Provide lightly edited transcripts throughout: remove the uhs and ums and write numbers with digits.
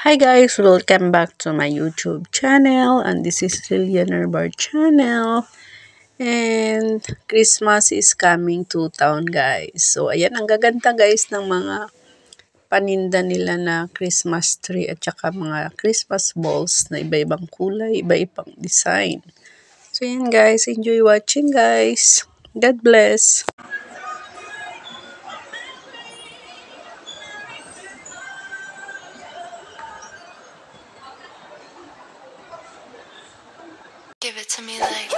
Hi guys, welcome back to my YouTube channel, and this is Lilian Bar channel. And Christmas is coming to town guys. So ayan, ang gaganda guys ng mga paninda nila na Christmas tree at saka mga Christmas balls na iba-ibang kulay, iba-ibang design. So ayan guys, enjoy watching guys. God bless. Give it to me like.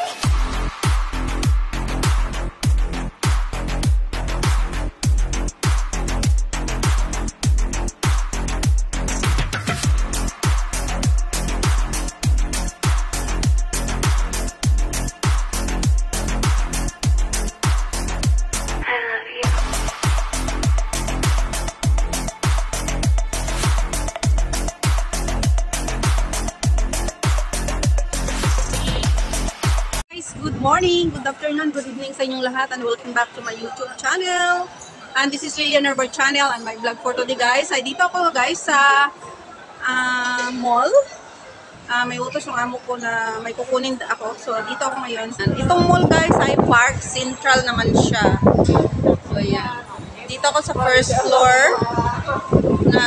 I love you. Guys, good morning, good afternoon, good evening sa inyong lahat, and welcome back to my YouTube channel. And this is Lilian Bar channel and my vlog for today guys. Ay dito ako guys sa mall. May utos yung amo ko na may kukunin ako. So dito ako ngayon. And itong mall guys ay Park Central naman siya. So yan. Dito ako sa first floor na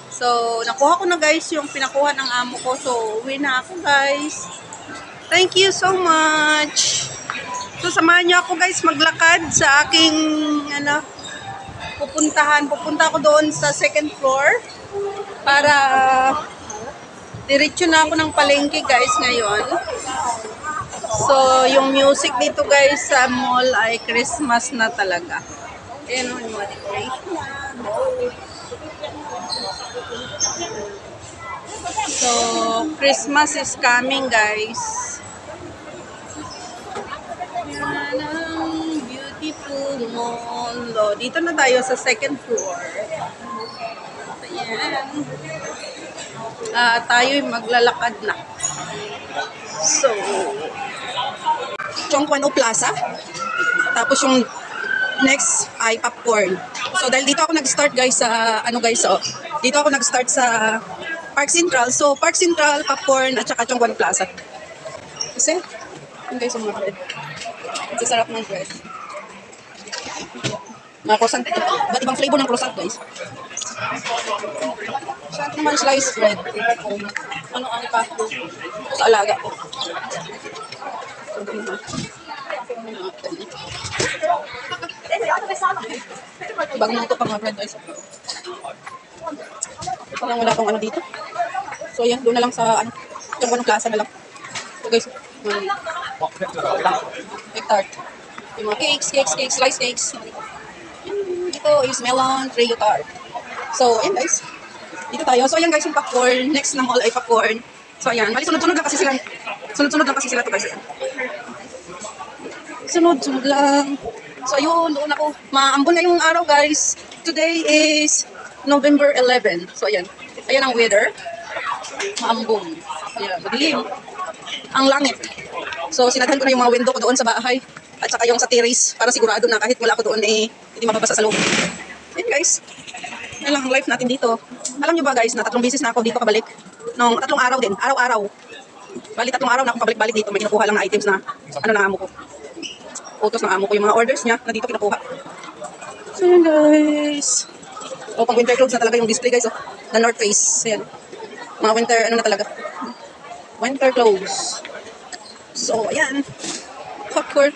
So nakuha ko na guys yung pinakuha ng amo ko. So uwi na ako guys. Thank you so much. So samahan niyo ako guys maglakad sa aking pupuntahan. Pupunta ako doon sa second floor para diretso na ako ng palengke guys ngayon. So yung music dito guys sa mall ay Christmas na talaga. Ayan yung mga decoration. So Christmas is coming guys. Yan ang beautiful mall. Dito na tayo sa second floor. Ayan. Tayo'y maglalakad na. So, Chongquan Plaza. Tapos yung next ay popcorn. So, dahil dito ako nag-start guys sa, dito ako nag-start sa Park Central. So, Park Central, popcorn, at saka Chongquan Plaza. Kasi, yun guys, yung mga bread. Ang sarap ng bread. Mga croissant. Ba't ibang flavor ng croissant guys? Sarap naman sliced bread. Ano pa? Sa alaga ko. Bagong luto pa mga bread guys. Parang wala pang dito. So yan, doon na lang sa Chongquan Plaza na lang. So guys, egg tart. Yung mga cakes, sliced cakes. Ito is melon trio tart. So, ayan guys. Dito tayo. So, ayan guys yung popcorn. Next na mall ay popcorn. So, ayan. Bali, sunod-sunod lang kasi sila. Sunod-sunod lang kasi sila ito guys. Sunod-sunod lang. So, ayun. Doon ako. Maambon na yung araw guys. Today is November 11. So, ayan. Ayan ang weather. Maambon. Ayan. Madilim. Ang langit. So, sinadhan ko na yung mga window ko doon sa bahay. At saka yung sa terrace para sigurado na kahit wala ako doon hindi mababasa sa loob. Yan guys. Yan lang ang life natin dito. Alam nyo ba guys na 3 beses na ako dito kabalik? Nung 3 araw din. Araw-araw. Bali 3 araw na ako pabalik-balik dito. May kinukuha lang na items na na amo ko. Utos ng amo ko. Yung mga orders niya na dito kinukuha. So yan guys. O pag winter clothes na talaga yung display guys. The North Face. Yan. Mga winter na talaga. Winter clothes. So ayan. Popcorn.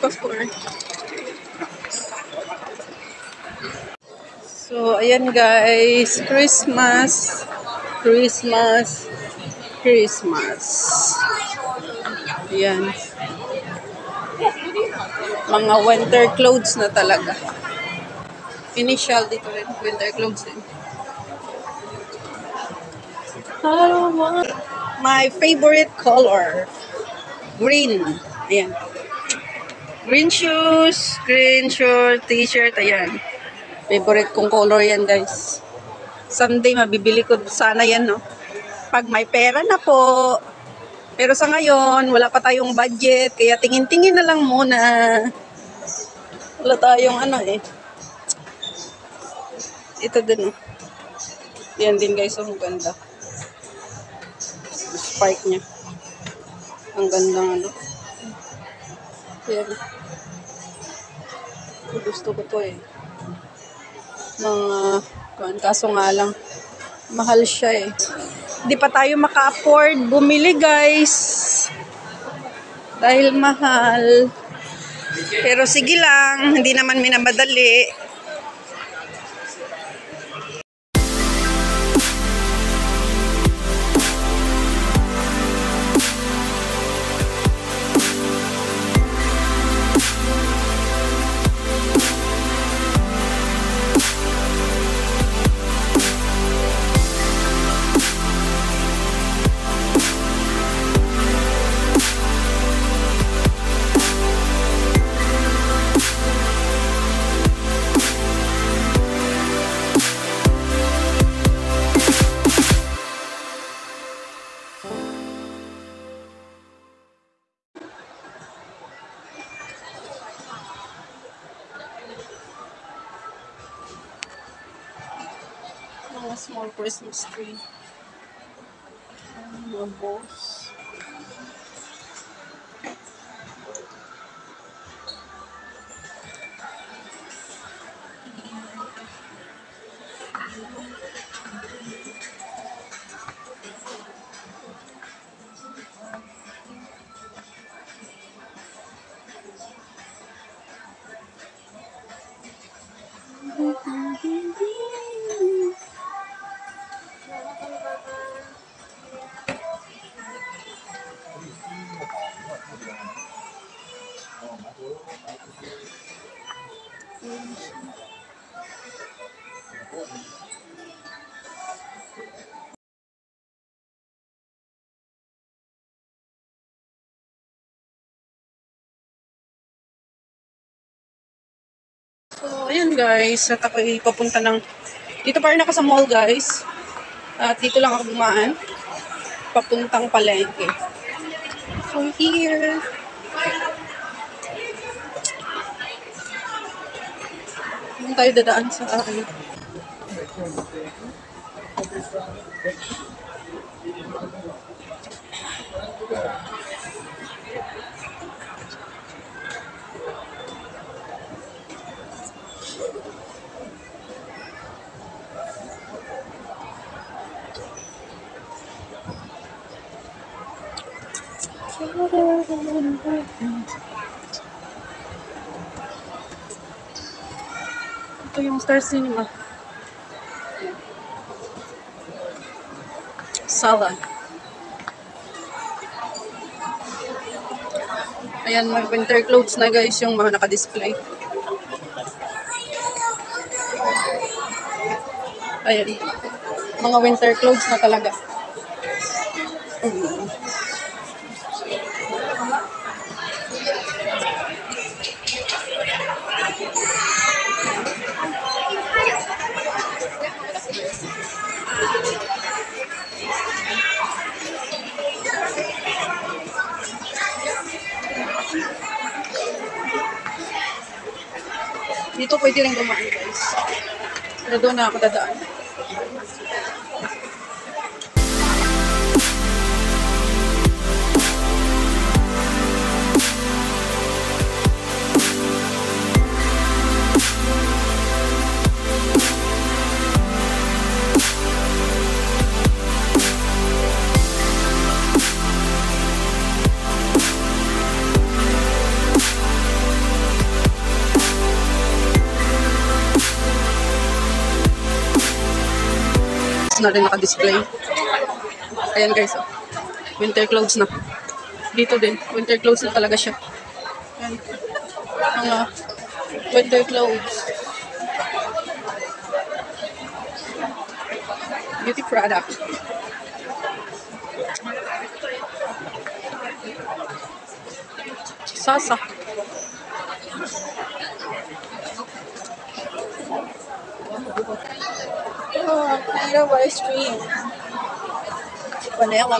So, ayan guys. Christmas. Ayan. Mga winter clothes na talaga. Initial dito rin. Winter clothes din. My favorite color. Green. Ayan. Green shoes, green shirt, t-shirt, ayan. Favorite kong color yan, guys. Someday, mabibili ko sana yan, no? Pag may pera na po. Pero sa ngayon, wala pa tayong budget. Kaya tingin-tingin na lang muna. Wala tayong Ito din, no? Yan din guys, ang ganda. Spark niya. Ang ganda ano. Yan. Gusto ko to eh. Kaso nga lang, mahal siya eh. Hindi pa tayo maka-afford bumili guys. Dahil mahal. Pero sige lang, hindi naman minamadali. Mga small Christmas tree. Mga balls. So, ayan guys. At ako papunta ng... Dito pa rin ako sa mall guys. At dito lang ako dumaan. Papuntang palengke. So, here. Doon tayo dadaan sa akin. Ito yung Star Cinema. Salad. Ayan, may winter clothes na guys yung mga naka-display. Ayan. Mga winter clothes na talaga. Dito pwede rin dumaan guys. Pero doon na ako dadaan. Na rin naka-display. Ayan guys, oh. Winter clothes na. Dito din, winter clothes na talaga siya. Ayan. Mga winter clothes. Beauty product. Sasa. Oh, kind of ice cream. Vanilla.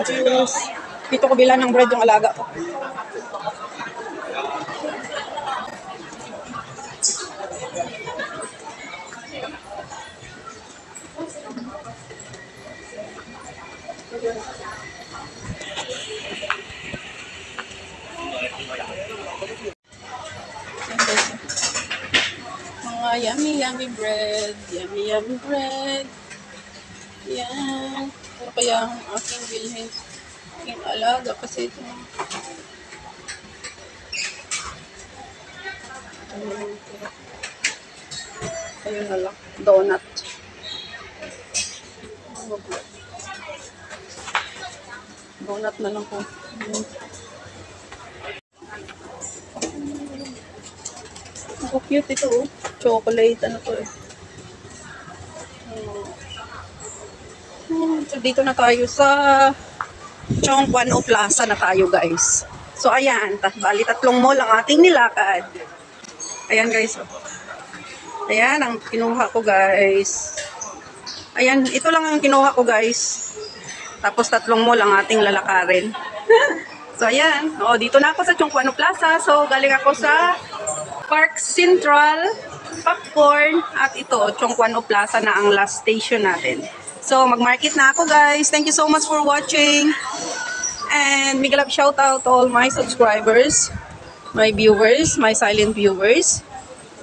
Juice. Dito ko bilan ng bread yung alaga ko. Mga yummy bread. Yummy bread. Yan. Ito kaya ang aking bilhin. Aking alaga kasi ito. Ayun na lang. Donut. Donut na lang po. Ang cute ito oh. Chocolate. Ano to eh. So, dito na tayo sa Chongguan Plaza na tayo guys. So, ayan. Bali, 3 mall ang ating nilakad. Ayan guys. Ayan ang kinuha ko guys. Ayan, ito lang ang kinuha ko guys. Tapos 3 mall ang ating lalakarin. So, ayan. O, dito na ako sa Chongguan Plaza. So, galing ako sa Park Central, Popcorn, at ito, Chongguan Plaza na ang last station natin. So, mag-market na ako guys. Thank you so much for watching. And big love shout out to all my subscribers, my viewers, my silent viewers,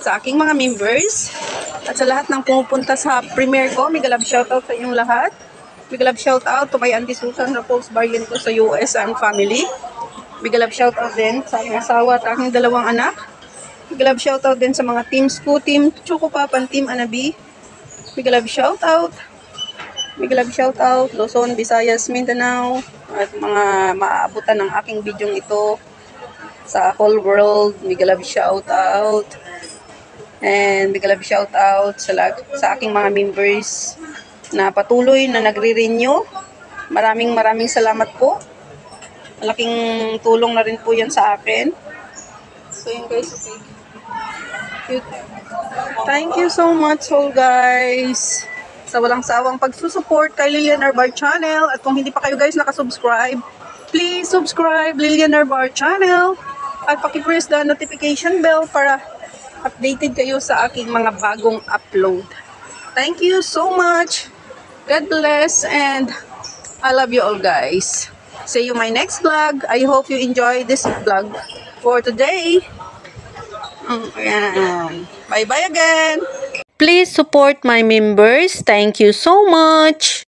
sa aking mga members, at sa lahat ng pumupunta sa premiere ko. Big love shout out sa inyong lahat. Big love shout out to my Auntie Susan Rapols Barrion ko sa US and family. Big love shout out din sa aking asawa at aking 2 anak. Big love shout out din sa mga teams ko, Team Choco Pop and Team Anabi. Big love shout out. Big love shout out, Luzon, Visayas, Mindanao, at mga maaabutan ng aking video ito sa whole world. Big love shout out. And big love shout out sa aking mga members na patuloy na nagre-renew. Maraming salamat po. Malaking tulong na rin po yan sa akin. So yun guys, okay. Cute. Thank you so much all guys sa walang sawang pagsusupport kay Lilian Arbar Channel. At kung hindi pa kayo guys nakasubscribe, please subscribe Lilian Arbar Channel at paki-press the notification bell para updated kayo sa aking mga bagong upload. Thank you so much. God bless and I love you all guys. See you my next vlog. I hope you enjoy this vlog for today. Ayan. Bye-bye again. Please support my members. Thank you so much.